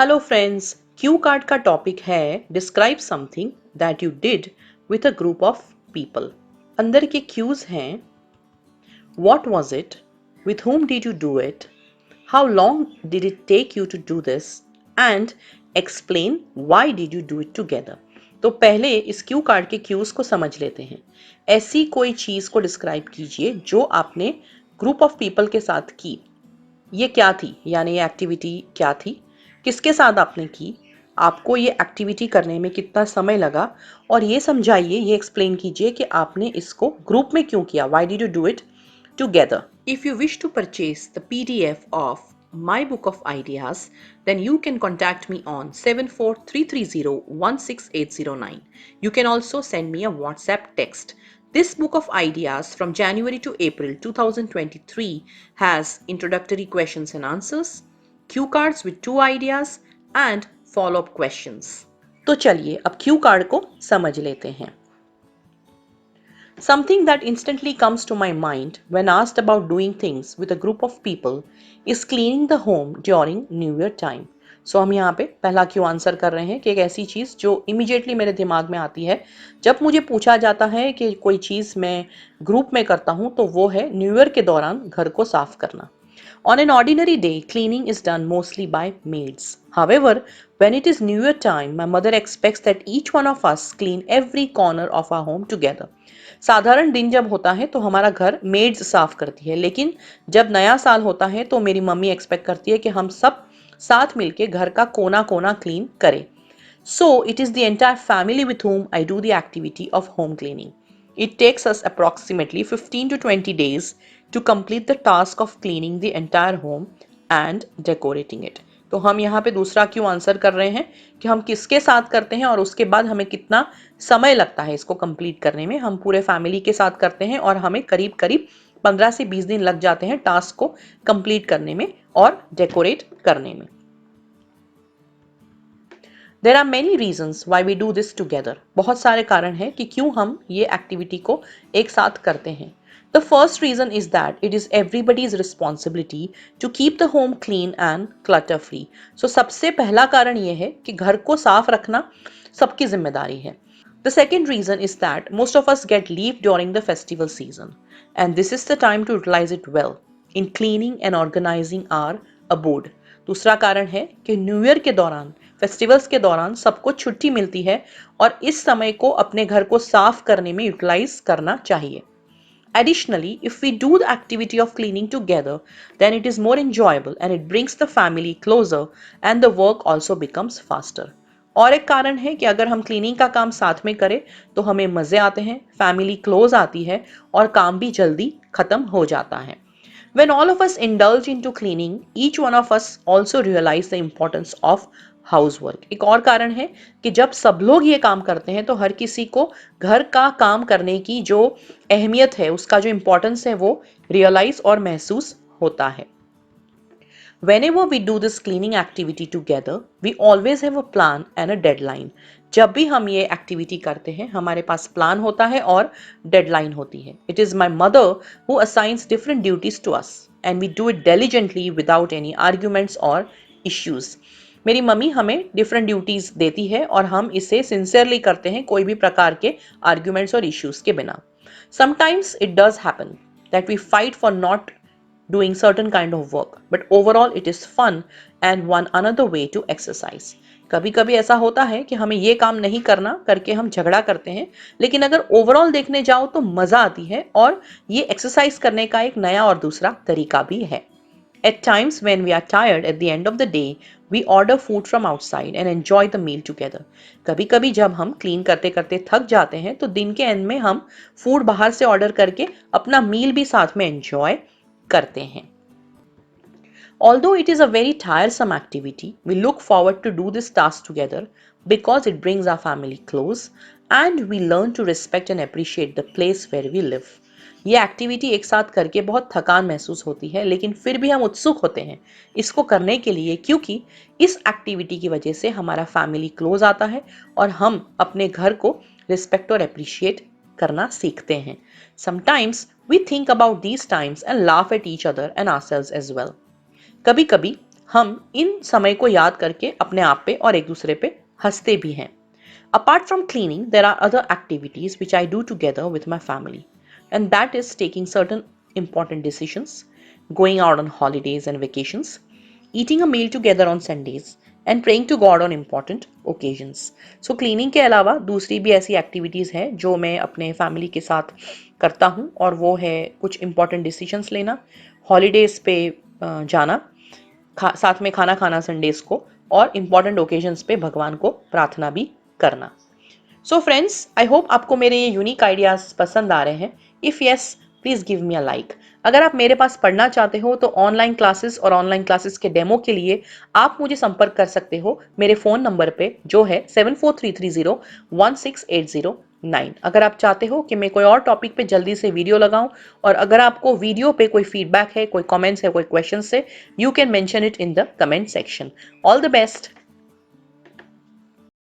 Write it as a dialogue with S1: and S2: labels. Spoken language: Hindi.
S1: हेलो फ्रेंड्स, क्यू कार्ड का टॉपिक है describe something that you did with a group of people. अंदर के क्यूज हैं what was it, with whom did you do it, how long did it take you to do this and explain why did you do it together. तो पहले इस क्यू कार्ड के क्यूज को समझ लेते हैं। ऐसी कोई चीज को डिस्क्राइब कीजिए जो आपने ग्रुप ऑफ पीपल के साथ की। ये क्या थी, यानी ये एक्टिविटी क्या थी, किसके साथ आपने की, आपको ये एक्टिविटी करने में कितना समय लगा, और ये समझाइए, ये एक्सप्लेन कीजिए कि आपने इसको ग्रुप में क्यों किया, why did you do it together. If you wish to purchase the PDF of my book of ideas, then you can contact me on 7433016809. You can also send me a WhatsApp text. This book of ideas from January to April 2023 has introductory questions and answers, cue cards with 2 ideas and follow-up questions. तो चलिए अब क्यू कार्ड को समझ लेते हैं। Something that instantly comes to my mind when asked about doing things with a group of people is cleaning the home during New Year time. So हम यहाँ पे पहला क्यों आंसर कर रहे हैं कि एक ऐसी चीज़ जो इमीडिएटली मेरे दिमाग में आती है जब मुझे पूछा जाता है कि कोई चीज़ मैं ग्रुप में करता हूँ, तो वो है न्यू ईयर के दौरान घर को साफ करना। On an ordinary day, cleaning is done mostly by maids. However, when it is New Year time, my mother expects that each one of us clean every corner of our home together. साधारण दिन जब होता है तो हमारा घर मेड्स साफ करती है, लेकिन जब नया साल होता है तो मेरी मम्मी एक्सपेक्ट करती है कि हम सब साथ मिलके घर का कोना कोना क्लीन करें. So it is the entire family with whom I do the activity of home cleaning. It takes us approximately 15 to 20 days to complete the task of cleaning the entire home and decorating it. तो हम यहाँ पे दूसरा क्यों आंसर कर रहे हैं कि हम किसके साथ करते हैं और उसके बाद हमें कितना समय लगता है इसको कंप्लीट करने में। हम पूरे फैमिली के साथ करते हैं और हमें करीब करीब 15 से 20 दिन लग जाते हैं टास्क को कंप्लीट करने में और डेकोरेट करने में। There are many reasons why we do this together. बहुत सारे कारण हैं कि क्यों हम ये एक्टिविटी को एक साथ करते हैं। The first reason is that it is everybody's responsibility to keep the home clean and clutter free. So सबसे पहला कारण ये है कि घर को साफ रखना सबकी जिम्मेदारी है। The second reason is that most of us get leave during the festival season, and this is the time to utilize it well in cleaning and organizing our abode. दूसरा कारण है कि न्यू ईयर के दौरान, फेस्टिवल्स के दौरान सबको छुट्टी मिलती है और इस समय को अपने घर को साफ करने में यूटिलाइज करना चाहिए। Additionally, if we do the activity of cleaning together, then it is more enjoyable and it brings the family closer and the work also becomes faster. और एक कारण है कि अगर हम क्लीनिंग का काम साथ में करें तो हमें मजे आते हैं, फैमिली क्लोज आती है और काम भी जल्दी खत्म हो जाता है। When all of us indulge into cleaning, each one of us also realize the importance of housework. एक और कारण है कि जब सब लोग ये काम करते हैं तो हर किसी को घर का काम करने की जो अहमियत है, उसका जो इम्पोर्टेंस है, वो रियलाइज और महसूस होता है। Whenever we do this cleaning activity together, we always have a plan and a deadline. जब भी हम ये एक्टिविटी करते हैं हमारे पास प्लान होता है और डेडलाइन होती है। It is my mother who assigns different duties to us and we do it diligently without any arguments or issues. मेरी मम्मी हमें डिफरेंट ड्यूटीज देती है और हम इसे सिंसियरली करते हैं, कोई भी प्रकार के आर्ग्यूमेंट्स और इश्यूज के बिना। Sometimes it does happen that we fight for not doing certain kind of work, but overall it is fun and one another way to exercise. कभी कभी ऐसा होता है कि हमें ये काम नहीं करना करके हम झगड़ा करते हैं, लेकिन अगर ओवरऑल देखने जाओ तो मजा आती है और ये एक्सरसाइज करने का एक नया और दूसरा तरीका भी है। At times when we are tired at the end of the day, we order food from outside and enjoy the meal together. कभी कभी जब हम क्लीन करते करते थक जाते हैं तो दिन के एंड में हम फूड बाहर से ऑर्डर करके अपना मील भी साथ में एंजॉय करते हैं। Although it is a very tiresome activity, we look forward to do this task together because it brings our family close and we learn to respect and appreciate the place where we live. ये एक्टिविटी एक साथ करके बहुत थकान महसूस होती है, लेकिन फिर भी हम उत्सुक होते हैं इसको करने के लिए, क्योंकि इस एक्टिविटी की वजह से हमारा फैमिली क्लोज आता है और हम अपने घर को रिस्पेक्ट और अप्रिशिएट करना सीखते हैं। Sometimes we think about these times and laugh at each other and ourselves as well. कभी कभी हम इन समय को याद करके अपने आप पे और एक दूसरे पे हंसते भी हैं. Apart from cleaning, there are other activities which I do together with my family, and that is taking certain important decisions, going out on holidays and vacations, eating a meal together on Sundays, and praying to God on important occasions. So cleaning के अलावा दूसरी भी ऐसी activities हैं जो मैं अपने family के साथ करता हूँ, और वो है कुछ important decisions लेना, holidays पे जाना, साथ में खाना खाना संडेज को, और इम्पॉर्टेंट ओकेजन्स पे भगवान को प्रार्थना भी करना. सो फ्रेंड्स, आई होप आपको मेरे ये यूनिक आइडियाज पसंद आ रहे हैं. If yes, please give me a like. अगर आप मेरे पास पढ़ना चाहते हो तो ऑनलाइन क्लासेस और ऑनलाइन क्लासेस के डेमो के लिए आप मुझे संपर्क कर सकते हो मेरे फ़ोन नंबर पे, जो है 7433016809. अगर आप चाहते हो कि मैं कोई और टॉपिक पे जल्दी से वीडियो लगाऊं, और अगर आपको वीडियो पे कोई फीडबैक है, कोई कमेंट्स है, कोई क्वेश्चन है, you can mention it in the comment section. All the best.